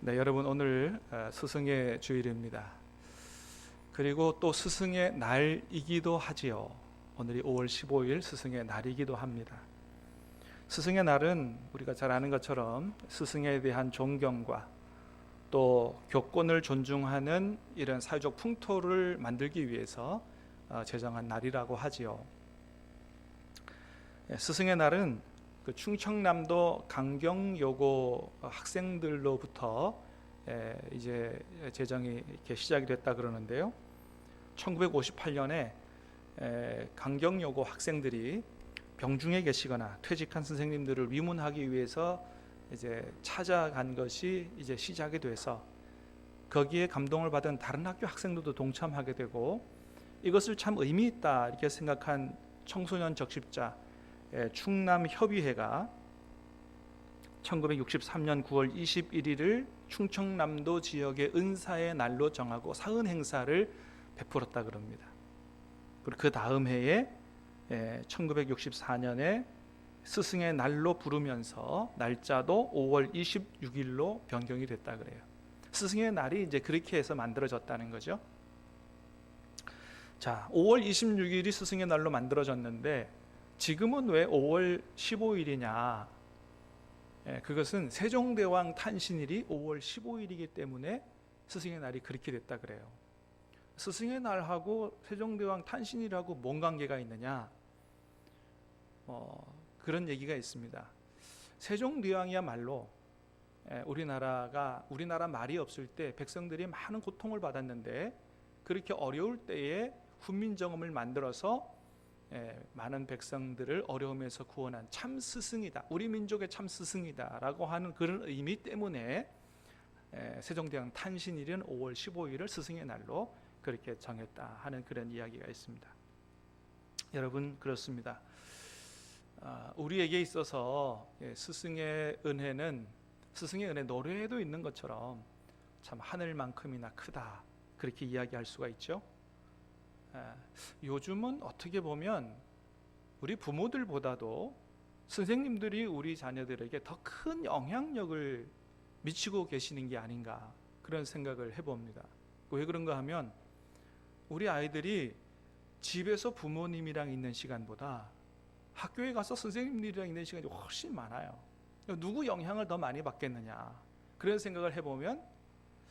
네, 여러분 오늘 스승의 주일입니다. 그리고 또 스승의 날이기도 하지요. 오늘이 5월 15일 스승의 날이기도 합니다. 스승의 날은 우리가 잘 아는 것처럼 스승에 대한 존경과 또 교권을 존중하는 이런 사회적 풍토를 만들기 위해서 제정한 날이라고 하지요. 스승의 날은 그 충청남도 강경여고 학생들로부터 이제 제정이 이렇게 시작이 됐다 그러는데요. 1958년에 강경여고 학생들이 병중에 계시거나 퇴직한 선생님들을 위문하기 위해서 이제 찾아간 것이 이제 시작이 돼서 거기에 감동을 받은 다른 학교 학생들도 동참하게 되고 이것을 참 의미 있다 이렇게 생각한 청소년 적십자 충남협의회가 1963년 9월 21일을 충청남도 지역의 은사의 날로 정하고 사은 행사를 베풀었다 그럽니다. 그리고 그 다음 해에 1964년에 스승의 날로 부르면서 날짜도 5월 26일로 변경이 됐다 그래요. 스승의 날이 이제 그렇게 해서 만들어졌다는 거죠. 자, 5월 26일이 스승의 날로 만들어졌는데 지금은 왜 5월 15일이냐? 그것은 세종대왕 탄신일이 5월 15일이기 때문에 스승의 날이 그렇게 됐다 그래요. 스승의 날하고 세종대왕 탄신일하고 뭔 관계가 있느냐? 그런 얘기가 있습니다. 세종대왕이야말로 우리나라 말이 없을 때 백성들이 많은 고통을 받았는데 그렇게 어려울 때에 훈민정음을 만들어서 많은 백성들을 어려움에서 구원한 참 스승이다, 우리 민족의 참 스승이다 라고 하는 그런 의미 때문에 세종대왕 탄신일은 5월 15일을 스승의 날로 그렇게 정했다 하는 그런 이야기가 있습니다. 여러분, 그렇습니다. 우리에게 있어서 스승의 은혜 노래에도 있는 것처럼 참 하늘만큼이나 크다 그렇게 이야기할 수가 있죠. 요즘은 어떻게 보면 우리 부모들보다도 선생님들이 우리 자녀들에게 더 큰 영향력을 미치고 계시는 게 아닌가 그런 생각을 해봅니다. 왜 그런가 하면 우리 아이들이 집에서 부모님이랑 있는 시간보다 학교에 가서 선생님들이랑 있는 시간이 훨씬 많아요. 누구 영향을 더 많이 받겠느냐 그런 생각을 해보면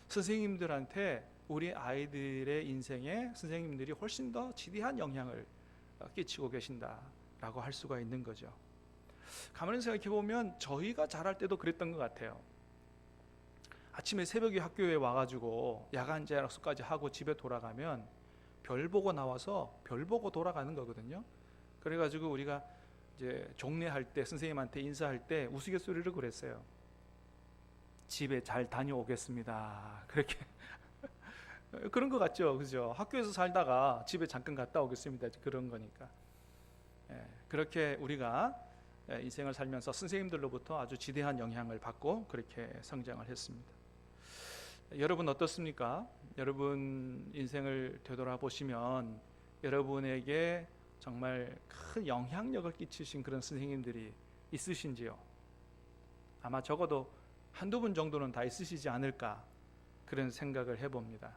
선생님들한테 우리 아이들의 인생에 선생님들이 훨씬 더 지대한 영향을 끼치고 계신다라고 할 수가 있는 거죠. 가만히 생각해 보면 저희가 자랄 때도 그랬던 것 같아요. 아침에 새벽에 학교에 와가지고 야간 재학수까지 하고 집에 돌아가면 별 보고 나와서 별 보고 돌아가는 거거든요. 그래가지고 우리가 이제 종례할 때 선생님한테 인사할 때 우스갯소리를 그랬어요. 집에 잘 다녀오겠습니다. 그렇게 그런 것 같죠, 그죠? 학교에서 살다가 집에 잠깐 갔다 오겠습니다. 그런 거니까. 그렇게 우리가 인생을 살면서 선생님들로부터 아주 지대한 영향을 받고 그렇게 성장을 했습니다. 여러분 어떻습니까? 여러분 인생을 되돌아보시면 여러분에게 정말 큰 영향력을 끼치신 그런 선생님들이 있으신지요? 아마 적어도 한두 분 정도는 다 있으시지 않을까 그런 생각을 해봅니다.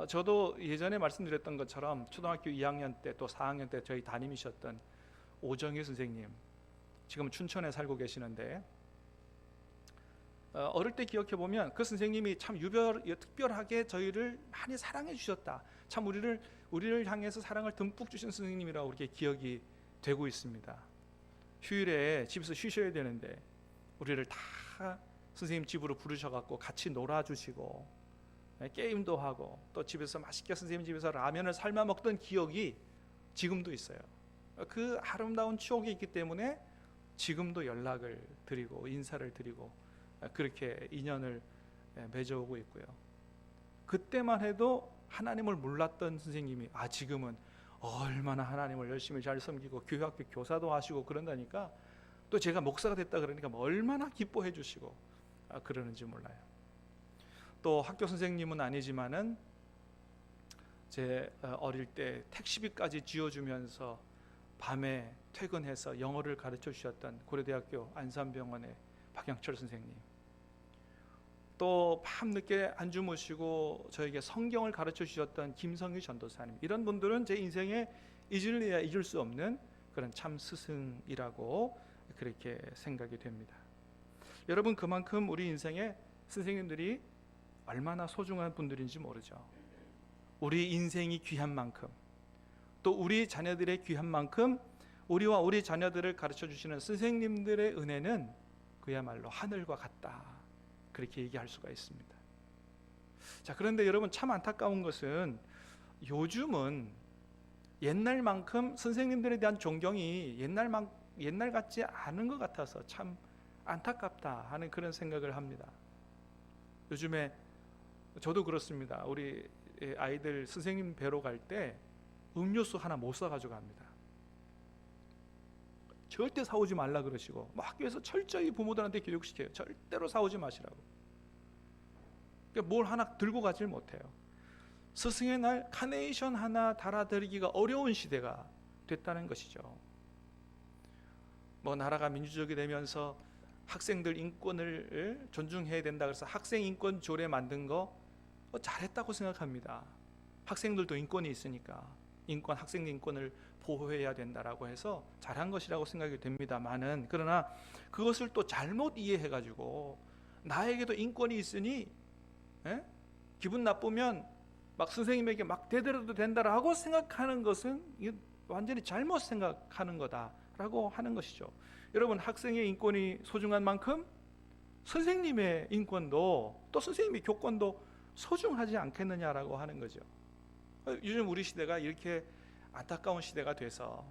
저도 예전에 말씀드렸던 것처럼 초등학교 2학년 때 또 4학년 때 저희 담임이셨던 오정희 선생님, 지금 춘천에 살고 계시는데 어릴 때 기억해 보면 그 선생님이 참 특별하게 저희를 많이 사랑해 주셨다. 참 우리를 향해서 사랑을 듬뿍 주신 선생님이라고 그렇게 기억이 되고 있습니다. 휴일에 집에서 쉬셔야 되는데 우리를 다 선생님 집으로 부르셔갖고 같이 놀아주시고 게임도 하고 또 집에서 맛있게 선생님 집에서 라면을 삶아 먹던 기억이 지금도 있어요. 그 아름다운 추억이 있기 때문에 지금도 연락을 드리고 인사를 드리고 그렇게 인연을 맺어오고 있고요. 그때만 해도 하나님을 몰랐던 선생님이 지금은 얼마나 하나님을 열심히 잘 섬기고 교회학교 교사도 하시고 그런다니까 또 제가 목사가 됐다 그러니까 얼마나 기뻐해 주시고 그러는지 몰라요. 또 학교 선생님은 아니지만은 제 어릴 때 택시비까지 지어주면서 밤에 퇴근해서 영어를 가르쳐 주셨던 고려대학교 안산병원의 박영철 선생님, 또 밤늦게 안 주무시고 저에게 성경을 가르쳐 주셨던 김성희 전도사님, 이런 분들은 제 인생에 잊을래야 잊을 수 없는 그런 참 스승이라고 그렇게 생각이 됩니다. 여러분, 그만큼 우리 인생에 선생님들이 얼마나 소중한 분들인지 모르죠. 우리 인생이 귀한 만큼, 또 우리 자녀들의 귀한 만큼 우리와 우리 자녀들을 가르쳐 주시는 선생님들의 은혜는 그야말로 하늘과 같다, 그렇게 얘기할 수가 있습니다. 자, 그런데 여러분, 참 안타까운 것은 요즘은 옛날만큼 선생님들에 대한 존경이 옛날 같지 않은 것 같아서 참 안타깝다 하는 그런 생각을 합니다. 요즘에 저도 그렇습니다. 우리 아이들 선생님 뵈러 갈 때 음료수 하나 못 사가지고 갑니다. 절대 사오지 말라 그러시고, 학교에서 철저히 부모들한테 교육시켜요. 절대로 사오지 마시라고. 그러니까 뭘 하나 들고 가질 못해요. 스승의 날 카네이션 하나 달아드리기가 어려운 시대가 됐다는 것이죠. 나라가 민주적이 되면서 학생들 인권을 존중해야 된다 그래서 학생 인권 조례 만든 거 잘했다고 생각합니다. 학생들도 인권이 있으니까 학생 인권을 보호해야 된다라고 해서 잘한 것이라고 생각이 됩니다만은, 그러나 그것을 또 잘못 이해해가지고 나에게도 인권이 있으니 기분 나쁘면 막 선생님에게 막 대들어도 된다라고 생각하는 것은 완전히 잘못 생각하는 거다라고 하는 것이죠. 여러분, 학생의 인권이 소중한 만큼 선생님의 인권도, 또 선생님의 교권도 소중하지 않겠느냐라고 하는 거죠. 요즘 우리 시대가 이렇게 안타까운 시대가 돼서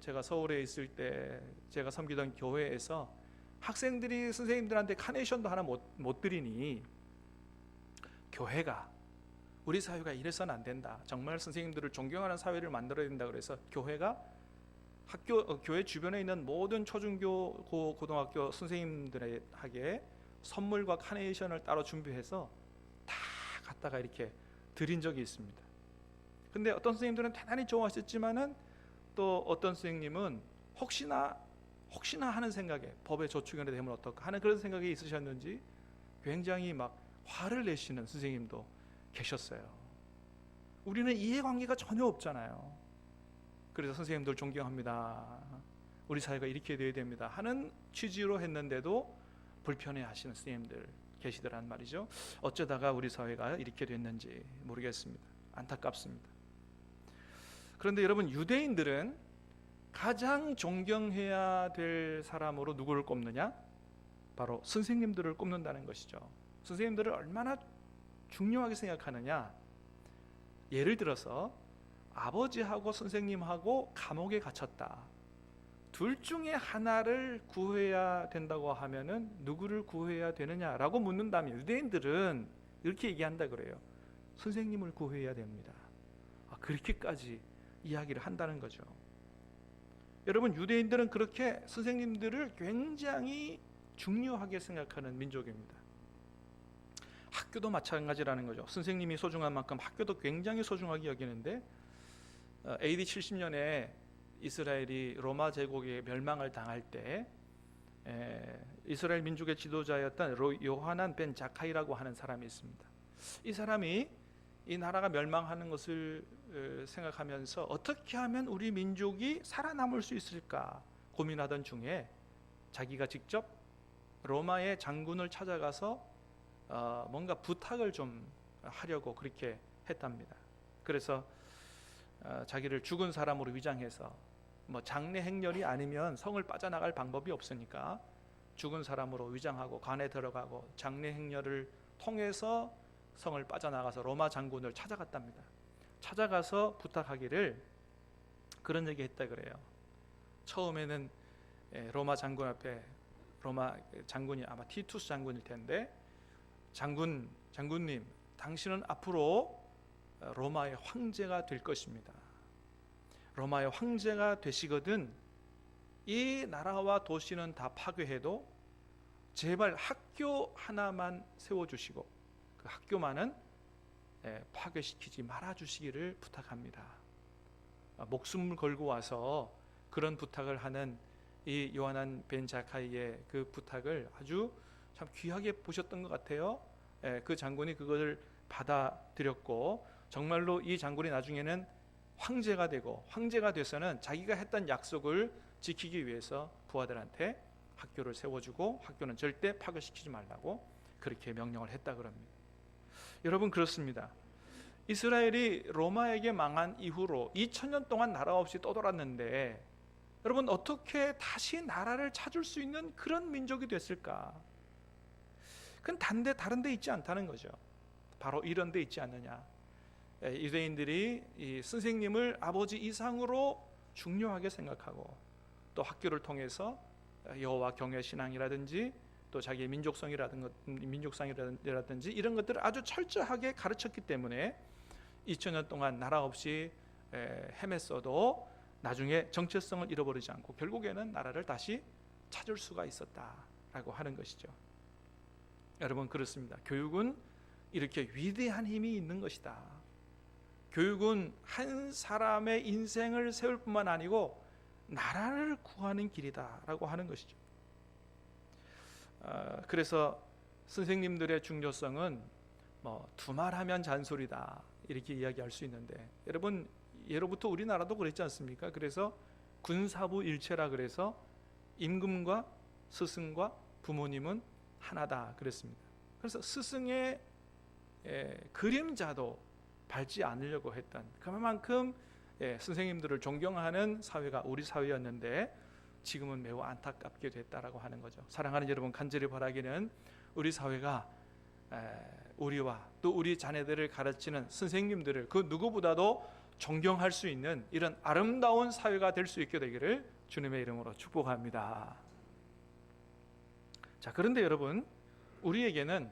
제가 서울에 있을 때 제가 섬기던 교회에서 학생들이 선생님들한테 카네이션도 하나 못 드리니 교회가, 우리 사회가 이래서는 안 된다, 정말 선생님들을 존경하는 사회를 만들어야 된다 그래서 교회가 교회 주변에 있는 모든 초중고 고등학교 선생님들에게 선물과 카네이션을 따로 준비해서 다 갖다가 이렇게 드린 적이 있습니다. 근데 어떤 선생님들은 대단히 좋아하셨지만은 또 어떤 선생님은 혹시나 하는 생각에 법에 저촉이 되면 어떨까 하는 그런 생각이 있으셨는지 굉장히 막 화를 내시는 선생님도 계셨어요. 우리는 이해관계가 전혀 없잖아요. 그래서 선생님들 존경합니다, 우리 사회가 이렇게 되어야 됩니다 하는 취지로 했는데도 불편해 하시는 선생님들 계시더란 말이죠. 어쩌다가 우리 사회가 이렇게 됐는지 모르겠습니다. 안타깝습니다. 그런데 여러분, 유대인들은 가장 존경해야 될 사람으로 누구를 꼽느냐? 바로 선생님들을 꼽는다는 것이죠. 선생님들을 얼마나 중요하게 생각하느냐? 예를 들어서 아버지하고 선생님하고 감옥에 갇혔다, 둘 중에 하나를 구해야 된다고 하면은 누구를 구해야 되느냐라고 묻는다면 유대인들은 이렇게 얘기한다 그래요. 선생님을 구해야 됩니다. 그렇게까지 이야기를 한다는 거죠. 여러분, 유대인들은 그렇게 선생님들을 굉장히 중요하게 생각하는 민족입니다. 학교도 마찬가지라는 거죠. 선생님이 소중한 만큼 학교도 굉장히 소중하게 여기는데 AD 70년에 이스라엘이 로마 제국에 멸망을 당할 때 이스라엘 민족의 지도자였던 요하난 벤 자카이라고 하는 사람이 있습니다. 이 사람이 이 나라가 멸망하는 것을 생각하면서 어떻게 하면 우리 민족이 살아남을 수 있을까 고민하던 중에 자기가 직접 로마의 장군을 찾아가서 뭔가 부탁을 좀 하려고 그렇게 했답니다. 그래서 자기를 죽은 사람으로 위장해서 장례 행렬이 아니면 성을 빠져나갈 방법이 없으니까 죽은 사람으로 위장하고 관에 들어가고 장례 행렬을 통해서 성을 빠져나가서 로마 장군을 찾아갔답니다. 찾아가서 부탁하기를 그런 얘기 했다 그래요. 처음에는 로마 장군 앞에, 로마 장군이 아마 티투스 장군일 텐데, 장군님, 당신은 앞으로 로마의 황제가 될 것입니다. 로마의 황제가 되시거든 이 나라와 도시는 다 파괴해도 제발 학교 하나만 세워주시고 그 학교만은 파괴시키지 말아주시기를 부탁합니다. 목숨을 걸고 와서 그런 부탁을 하는 이 요하난 벤 자카이의 그 부탁을 아주 참 귀하게 보셨던 것 같아요. 그 장군이 그것을 받아들였고 정말로 이 장군이 나중에는 황제가 되고 황제가 돼서는 자기가 했던 약속을 지키기 위해서 부하들한테 학교를 세워주고 학교는 절대 파괴시키지 말라고 그렇게 명령을 했다 그럽니다. 여러분 그렇습니다. 이스라엘이 로마에게 망한 이후로 2000년 동안 나라 없이 떠돌았는데 여러분 어떻게 다시 나라를 찾을 수 있는 그런 민족이 됐을까? 그건 다른 데 있지 않다는 거죠. 바로 이런 데 있지 않느냐. 유대인들이 이 선생님을 아버지 이상으로 중요하게 생각하고 또 학교를 통해서 여호와 경외 신앙이라든지 또 자기의 민족상이라든지 이런 것들을 아주 철저하게 가르쳤기 때문에 2000년 동안 나라 없이 헤맸어도 나중에 정체성을 잃어버리지 않고 결국에는 나라를 다시 찾을 수가 있었다라고 하는 것이죠. 여러분 그렇습니다. 교육은 이렇게 위대한 힘이 있는 것이다. 교육은 한 사람의 인생을 세울 뿐만 아니고 나라를 구하는 길이다라고 하는 것이죠. 그래서 선생님들의 중요성은 두말하면 잔소리다 이렇게 이야기할 수 있는데 여러분 예로부터 우리나라도 그랬지 않습니까? 그래서 군사부 일체라 그래서 임금과 스승과 부모님은 하나다 그랬습니다. 그래서 스승의 그림자도 밟지 않으려고 했던 그만큼 선생님들을 존경하는 사회가 우리 사회였는데 지금은 매우 안타깝게 됐다라고 하는 거죠. 사랑하는 여러분 간절히 바라기는 우리 사회가 우리와 또 우리 자녀들을 가르치는 선생님들을 그 누구보다도 존경할 수 있는 이런 아름다운 사회가 될 수 있게 되기를 주님의 이름으로 축복합니다. 자, 그런데 여러분 우리에게는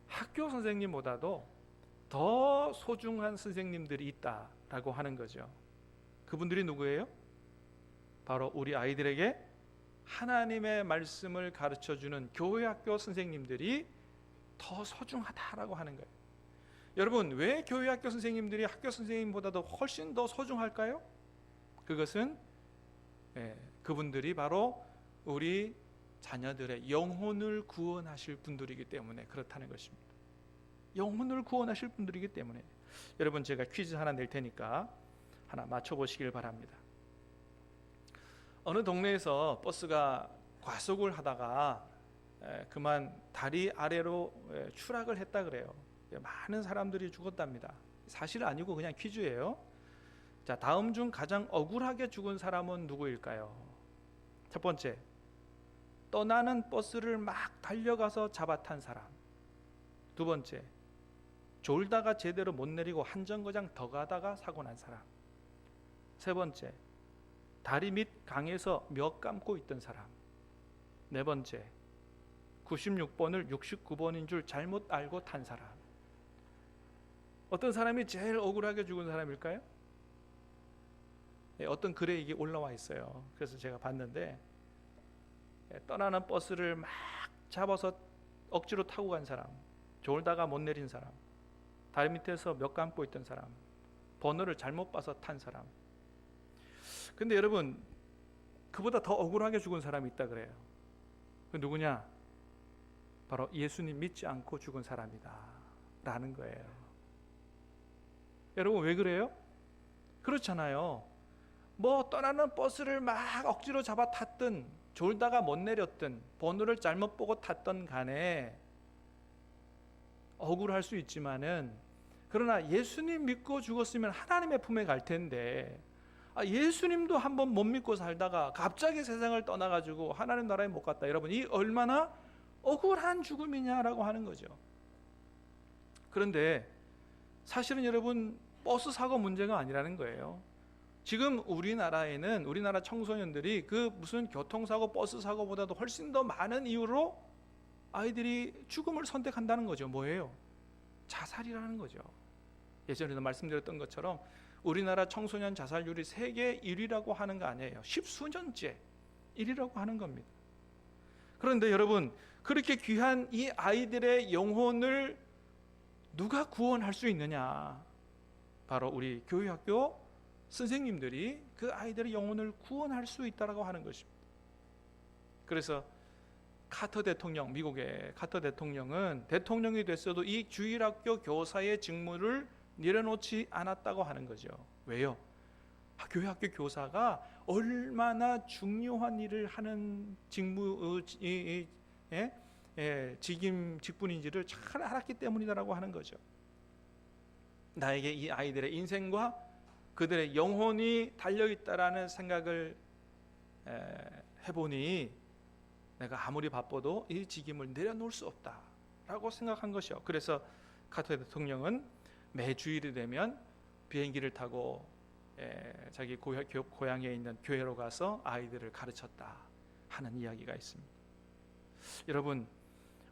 학교 선생님보다도 더 소중한 선생님들이 있다라고 하는 거죠. 그분들이 누구예요? 바로 우리 아이들에게 하나님의 말씀을 가르쳐주는 교회 학교 선생님들이 더 소중하다라고 하는 거예요. 여러분 왜 교회 학교 선생님들이 학교 선생님보다도 훨씬 더 소중할까요? 그것은 그분들이 바로 우리 자녀들의 영혼을 구원하실 분들이기 때문에 그렇다는 것입니다. 영혼을 구원하실 분들이기 때문에. 여러분 제가 퀴즈 하나 낼 테니까 하나 맞춰보시길 바랍니다. 어느 동네에서 버스가 과속을 하다가 그만 다리 아래로 추락을 했다 그래요. 많은 사람들이 죽었답니다. 사실 아니고 그냥 퀴즈예요. 자, 다음 중 가장 억울하게 죽은 사람은 누구일까요? 첫 번째, 떠나는 버스를 막 달려가서 잡아탄 사람. 두 번째, 졸다가 제대로 못 내리고 한 정거장 더 가다가 사고 난 사람. 세 번째, 다리 밑 강에서 몇 감고 있던 사람. 네 번째, 96번을 69번인 줄 잘못 알고 탄 사람. 어떤 사람이 제일 억울하게 죽은 사람일까요? 어떤 글에 이게 올라와 있어요. 그래서 제가 봤는데 떠나는 버스를 막 잡아서 억지로 타고 간 사람, 졸다가 못 내린 사람, 다리 밑에서 몇 감고 있던 사람, 번호를 잘못 봐서 탄 사람. 근데 여러분 그보다 더 억울하게 죽은 사람이 있다 그래요. 그 누구냐? 바로 예수님 믿지 않고 죽은 사람이다 라는 거예요. 여러분 왜 그래요? 그렇잖아요. 뭐 떠나는 버스를 막 억지로 잡아 탔든 졸다가 못 내렸든 번호를 잘못 보고 탔던 간에 억울할 수 있지만은 그러나 예수님 믿고 죽었으면 하나님의 품에 갈 텐데 예수님도 한번 못 믿고 살다가 갑자기 세상을 떠나가지고 하나님 나라에 못 갔다. 여러분 이 얼마나 억울한 죽음이냐라고 하는 거죠. 그런데 사실은 여러분 버스 사고 문제가 아니라는 거예요. 지금 우리나라에는 우리나라 청소년들이 그 무슨 교통사고 버스 사고보다도 훨씬 더 많은 이유로 아이들이 죽음을 선택한다는 거죠. 뭐예요? 자살이라는 거죠. 예전에도 말씀드렸던 것처럼 우리나라 청소년 자살률이 세계 1위라고 하는 거 아니에요. 10수년째 1위라고 하는 겁니다. 그런데 여러분 그렇게 귀한 이 아이들의 영혼을 누가 구원할 수 있느냐? 바로 우리 교회학교 선생님들이 그 아이들의 영혼을 구원할 수 있다라고 하는 것입니다. 그래서 카터 대통령, 미국의 카터 대통령은 대통령이 됐어도 이 주일학교 교사의 직무를 내려놓지 않았다고 하는 거죠. 왜요? 교회 학교 교사가 얼마나 중요한 일을 하는 직분인지를 잘 알았기 때문이라고 하는 거죠. 나에게 이 아이들의 인생과 그들의 영혼이 달려있다라는 생각을 해보니 내가 아무리 바빠도 이 직임을 내려놓을 수 없다라고 생각한 것이요. 그래서 카터 대통령은 매 주일이 되면 비행기를 타고 자기 고향에 있는 교회로 가서 아이들을 가르쳤다 하는 이야기가 있습니다. 여러분,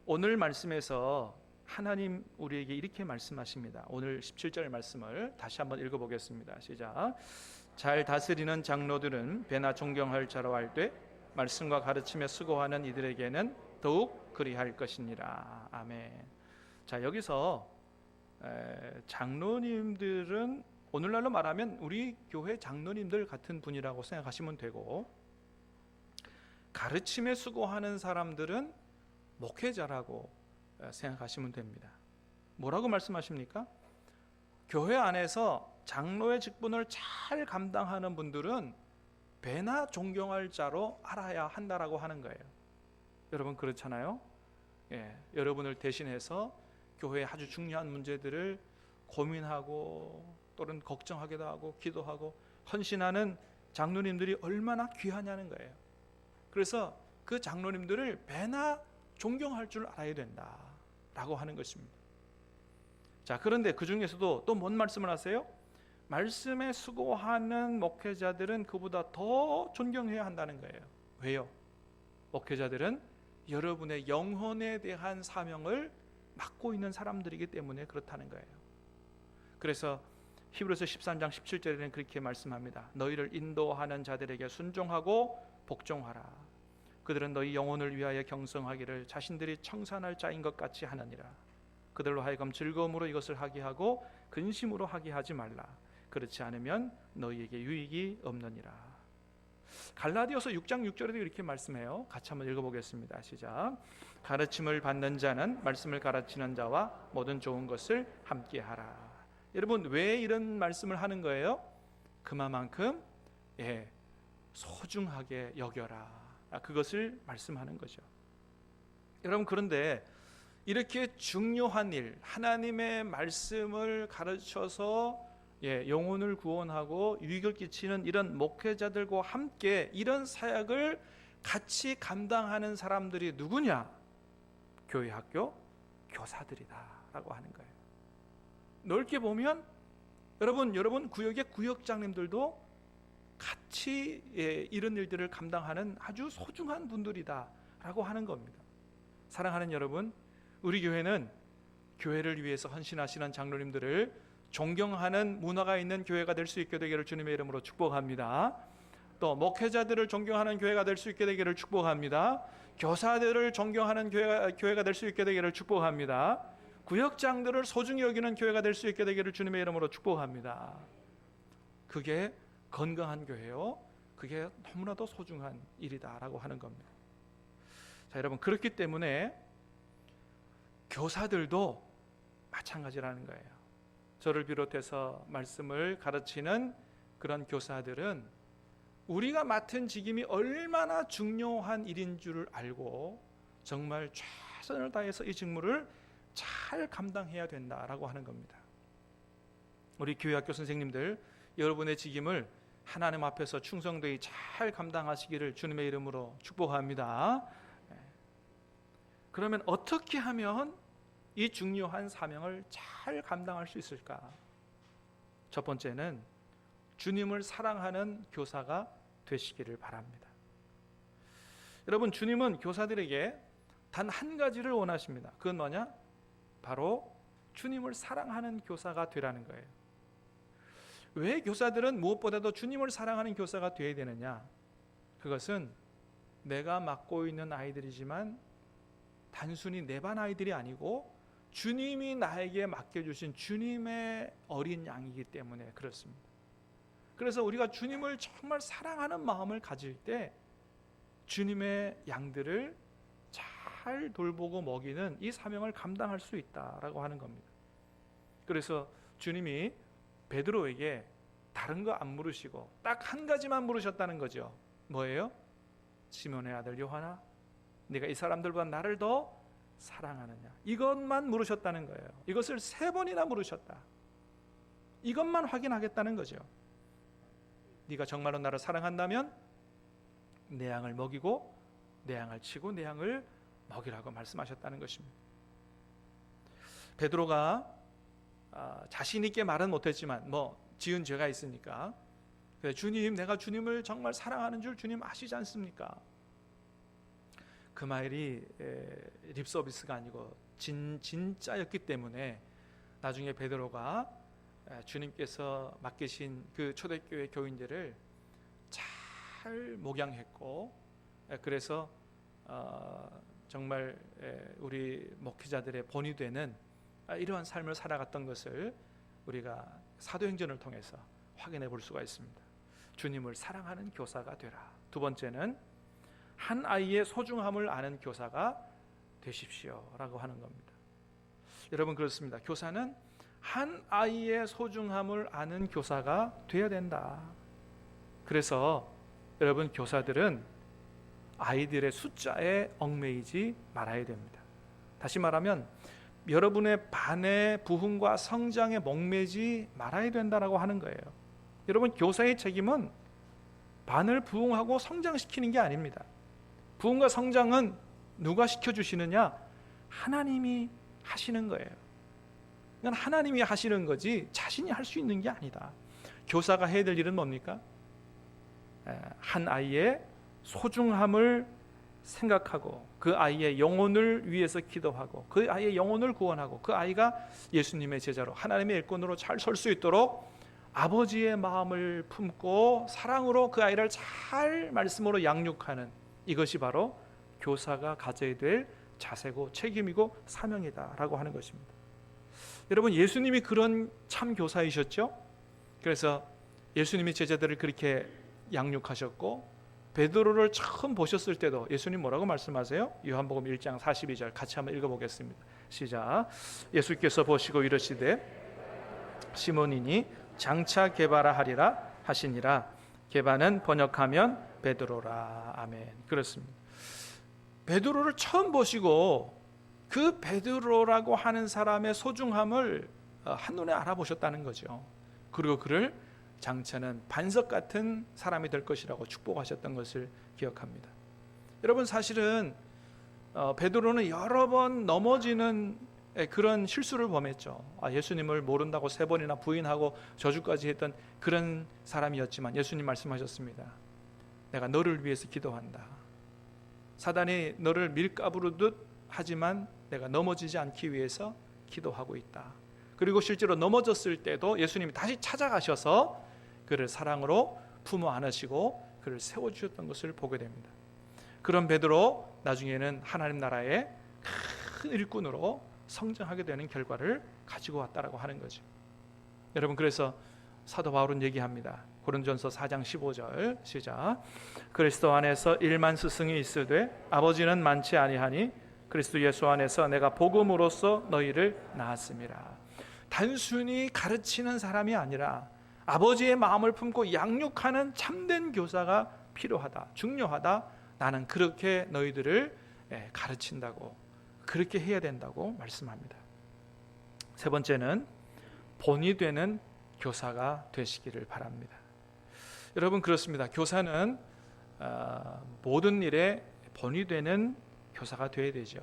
오늘 말씀에서 하나님 우리에게 이렇게 말씀하십니다. 오늘 17절 말씀을 다시 한번 읽어보겠습니다. 시작. 잘 다스리는 장로들은 배나 존경할 자로 알되 말씀과 가르침에 수고하는 이들에게는 더욱 그리할 것이니라. 아멘. 자, 여기서 장로님들은 오늘날로 말하면 우리 교회 장로님들 같은 분이라고 생각하시면 되고, 가르침에 수고하는 사람들은 목회자라고 생각하시면 됩니다. 뭐라고 말씀하십니까? 교회 안에서 장로의 직분을 잘 감당하는 분들은 배나 존경할 자로 알아야 한다라고 하는 거예요. 여러분 그렇잖아요? 여러분을 대신해서 교회의 아주 중요한 문제들을 고민하고 또는 걱정하기도 하고 기도하고 헌신하는 장로님들이 얼마나 귀하냐는 거예요. 그래서 그 장로님들을 배나 존경할 줄 알아야 된다라고 하는 것입니다. 자, 그런데 그 중에서도 또 뭔 말씀을 하세요? 말씀에 수고하는 목회자들은 그보다 더 존경해야 한다는 거예요. 왜요? 목회자들은 여러분의 영혼에 대한 사명을 맡고 있는 사람들이기 때문에 그렇다는 거예요. 그래서 히브리서 13장 17절에는 그렇게 말씀합니다. 너희를 인도하는 자들에게 순종하고 복종하라. 그들은 너희 영혼을 위하여 경성하기를 자신들이 청산할 자인 것 같이 하느니라. 그들로 하여금 즐거움으로 이것을 하게 하고 근심으로 하게 하지 말라. 그렇지 않으면 너희에게 유익이 없느니라. 갈라디아서 6장 6절에도 이렇게 말씀해요. 같이 한번 읽어보겠습니다. 시작. 가르침을 받는 자는 말씀을 가르치는 자와 모든 좋은 것을 함께하라. 여러분 왜 이런 말씀을 하는 거예요? 그만큼 소중하게 여겨라. 그것을 말씀하는 거죠. 여러분 그런데 이렇게 중요한 일, 하나님의 말씀을 가르쳐서 영혼을 구원하고 유익을 끼치는 이런 목회자들과 함께 이런 사역을 같이 감당하는 사람들이 누구냐? 교회 학교 교사들이다라고 하는 거예요. 넓게 보면 여러분 구역의 구역장님들도 같이 이런 일들을 감당하는 아주 소중한 분들이다라고 하는 겁니다. 사랑하는 여러분, 우리 교회는 교회를 위해서 헌신하시는 장로님들을 존경하는 문화가 있는 교회가 될 수 있게 되기를 주님의 이름으로 축복합니다. 또 목회자들을 존경하는 교회가 될 수 있게 되기를 축복합니다. 교사들을 존경하는 교회가 될 수 있게 되기를 축복합니다. 구역장들을 소중히 여기는 교회가 될 수 있게 되기를 주님의 이름으로 축복합니다. 그게 건강한 교회요, 그게 너무나도 소중한 일이다라고 하는 겁니다. 자, 여러분 그렇기 때문에 교사들도 마찬가지라는 거예요. 저를 비롯해서 말씀을 가르치는 그런 교사들은 우리가 맡은 직임이 얼마나 중요한 일인 줄을 알고 정말 최선을 다해서 이 직무를 잘 감당해야 된다라고 하는 겁니다. 우리 교회학교 선생님들, 여러분의 직임을 하나님 앞에서 충성되이 잘 감당하시기를 주님의 이름으로 축복합니다. 그러면 어떻게 하면 이 중요한 사명을 잘 감당할 수 있을까? 첫 번째는 주님을 사랑하는 교사가 되시기를 바랍니다. 여러분, 주님은 교사들에게 단 한 가지를 원하십니다. 그건 뭐냐? 바로 주님을 사랑하는 교사가 되라는 거예요. 왜 교사들은 무엇보다도 주님을 사랑하는 교사가 되어야 되느냐? 그것은 내가 맡고 있는 아이들이지만 단순히 내 반 아이들이 아니고 주님이 나에게 맡겨주신 주님의 어린 양이기 때문에 그렇습니다. 그래서 우리가 주님을 정말 사랑하는 마음을 가질 때 주님의 양들을 잘 잘 돌보고 먹이는 이 사명을 감당할 수 있다라고 하는 겁니다. 그래서 주님이 베드로에게 다른 거 안 물으시고 딱 한 가지만 물으셨다는 거죠. 뭐예요? 시몬의 아들 요한아, 네가 이 사람들보다 나를 더 사랑하느냐? 이것만 물으셨다는 거예요. 이것을 3번이나 물으셨다. 이것만 확인하겠다는 거죠. 네가 정말로 나를 사랑한다면 내 양을 먹이고 내 양을 치고 내 양을 먹이라고 말씀하셨다는 것입니다. 베드로가 자신 있게 말은 못했지만 지은 죄가 있으니까 주님, 내가 주님을 정말 사랑하는 줄 주님 아시지 않습니까? 그 말이 립 서비스가 아니고 진짜였기 때문에 나중에 베드로가 주님께서 맡기신 그 초대교회 교인들을 잘 목양했고, 그래서 정말 우리 목회자들의 본이 되는 이러한 삶을 살아갔던 것을 우리가 사도행전을 통해서 확인해 볼 수가 있습니다. 주님을 사랑하는 교사가 되라. 두 번째는 한 아이의 소중함을 아는 교사가 되십시오 라고 하는 겁니다. 여러분, 그렇습니다. 교사는 한 아이의 소중함을 아는 교사가 되어야 된다. 그래서 여러분, 교사들은 아이들의 숫자에 얽매이지 말아야 됩니다. 다시 말하면 여러분의 반의 부흥과 성장에 목매지 말아야 된다라고 하는 거예요. 여러분, 교사의 책임은 반을 부흥하고 성장시키는 게 아닙니다. 부흥과 성장은 누가 시켜주시느냐? 하나님이 하시는 거예요. 그건 하나님이 하시는 거지 자신이 할 수 있는 게 아니다. 교사가 해야 될 일은 뭡니까? 한 아이의 소중함을 생각하고 그 아이의 영혼을 위해서 기도하고 그 아이의 영혼을 구원하고 그 아이가 예수님의 제자로 하나님의 일꾼으로 잘 설 수 있도록 아버지의 마음을 품고 사랑으로 그 아이를 잘 말씀으로 양육하는, 이것이 바로 교사가 가져야 될 자세고 책임이고 사명이다라고 하는 것입니다. 여러분, 예수님이 그런 참 교사이셨죠? 그래서 예수님이 제자들을 그렇게 양육하셨고, 베드로를 처음 보셨을 때도 예수님 뭐라고 말씀하세요? 요한복음 1장 42절 같이 한번 읽어보겠습니다. 시작. 예수께서 보시고 이르시되 시몬이니 장차 게바라 하리라 하시니라. 게바는 번역하면 베드로라. 아멘. 그렇습니다. 베드로를 처음 보시고 그 베드로라고 하는 사람의 소중함을 한눈에 알아보셨다는 거죠. 그리고 그를 장차는 반석 같은 사람이 될 것이라고 축복하셨던 것을 기억합니다. 여러분, 사실은 베드로는 여러 번 넘어지는 그런 실수를 범했죠. 예수님을 모른다고 3번이나 부인하고 저주까지 했던 그런 사람이었지만 예수님 말씀하셨습니다. 내가 너를 위해서 기도한다. 사단이 너를 밀가부르듯 하지만 내가 넘어지지 않기 위해서 기도하고 있다. 그리고 실제로 넘어졌을 때도 예수님이 다시 찾아가셔서 그를 사랑으로 품어 안으시고 그를 세워주셨던 것을 보게 됩니다. 그런 베드로 나중에는 하나님 나라의 큰 일꾼으로 성장하게 되는 결과를 가지고 왔다라고 하는 거죠. 여러분, 그래서 사도 바울은 얘기합니다. 고린도전서 4장 15절 시작. 그리스도 안에서 1만 스승이 있으되 아버지는 많지 아니하니 그리스도 예수 안에서 내가 복음으로써 너희를 낳았음이라. 단순히 가르치는 사람이 아니라 아버지의 마음을 품고 양육하는 참된 교사가 필요하다, 중요하다. 나는 그렇게 너희들을 가르친다고, 그렇게 해야 된다고 말씀합니다. 세 번째는 본이 되는 교사가 되시기를 바랍니다. 여러분, 그렇습니다. 교사는 모든 일에 본이 되는 교사가 되어야 되죠.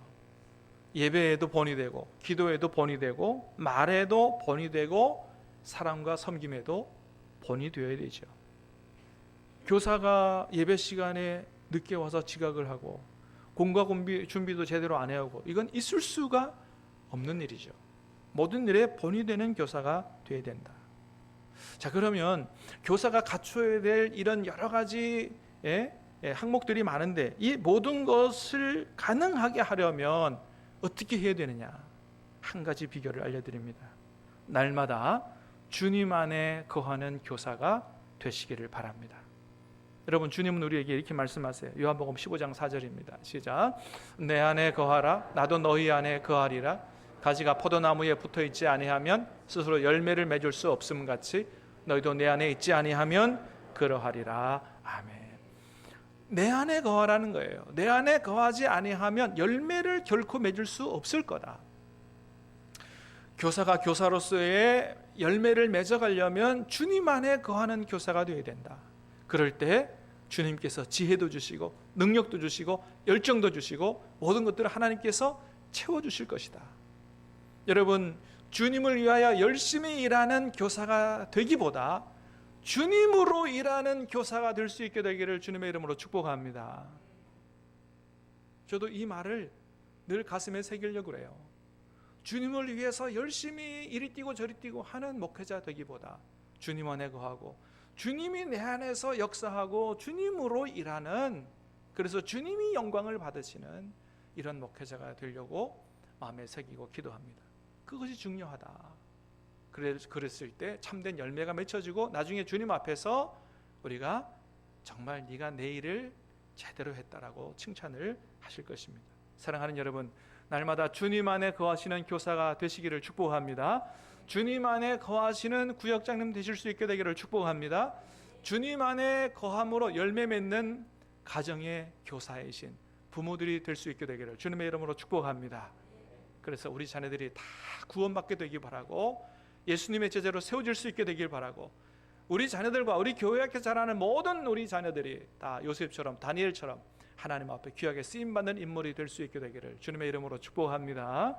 예배에도 본이 되고, 기도에도 본이 되고, 말에도 본이 되고, 사랑과 섬김에도 본이 되어야 되죠. 교사가 예배 시간에 늦게 와서 지각을 하고 공과 준비도 제대로 안 해오고, 이건 있을 수가 없는 일이죠. 모든 일에 본이 되는 교사가 되어야 된다. 자, 그러면 교사가 갖춰야 될 이런 여러 가지 항목들이 많은데 이 모든 것을 가능하게 하려면 어떻게 해야 되느냐? 한 가지 비결을 알려드립니다. 날마다 주님 안에 거하는 교사가 되시기를 바랍니다. 여러분, 주님은 우리에게 이렇게 말씀하세요. 요한복음 15장 4절입니다. 시작. 내 안에 거하라, 나도 너희 안에 거하리라. 가지가 포도나무에 붙어있지 아니하면 스스로 열매를 맺을 수 없음 같이 너희도 내 안에 있지 아니하면 그러하리라. 아멘. 내 안에 거하라는 거예요. 내 안에 거하지 아니하면 열매를 결코 맺을 수 없을 거다. 교사가 교사로서의 열매를 맺어가려면 주님 안에 거하는 교사가 되어야 된다. 그럴 때 주님께서 지혜도 주시고 능력도 주시고 열정도 주시고 모든 것들을 하나님께서 채워주실 것이다. 여러분, 주님을 위하여 열심히 일하는 교사가 되기보다 주님으로 일하는 교사가 될 수 있게 되기를 주님의 이름으로 축복합니다. 저도 이 말을 늘 가슴에 새기려고 그래요. 주님을 위해서 열심히 이리 뛰고 저리 뛰고 하는 목회자 되기보다 주님 안에 거하고 주님이 내 안에서 역사하고 주님으로 일하는, 그래서 주님이 영광을 받으시는 이런 목회자가 되려고 마음에 새기고 기도합니다. 그것이 중요하다. 그랬을 때 참된 열매가 맺혀지고 나중에 주님 앞에서 우리가 정말 네가 내 일을 제대로 했다라고 칭찬을 하실 것입니다. 사랑하는 여러분, 날마다 주님 안에 거하시는 교사가 되시기를 축복합니다. 주님 안에 거하시는 구역장님 되실 수 있게 되기를 축복합니다. 주님 안에 거함으로 열매 맺는 가정의 교사이신 부모들이 될 수 있게 되기를 주님의 이름으로 축복합니다. 그래서 우리 자녀들이 다 구원받게 되길 바라고 예수님의 제자로 세워질 수 있게 되길 바라고 우리 자녀들과 우리 교회학교 자라는 모든 우리 자녀들이 다 요셉처럼 다니엘처럼 하나님 앞에 귀하게 쓰임받는 인물이 될 수 있게 되기를 주님의 이름으로 축복합니다.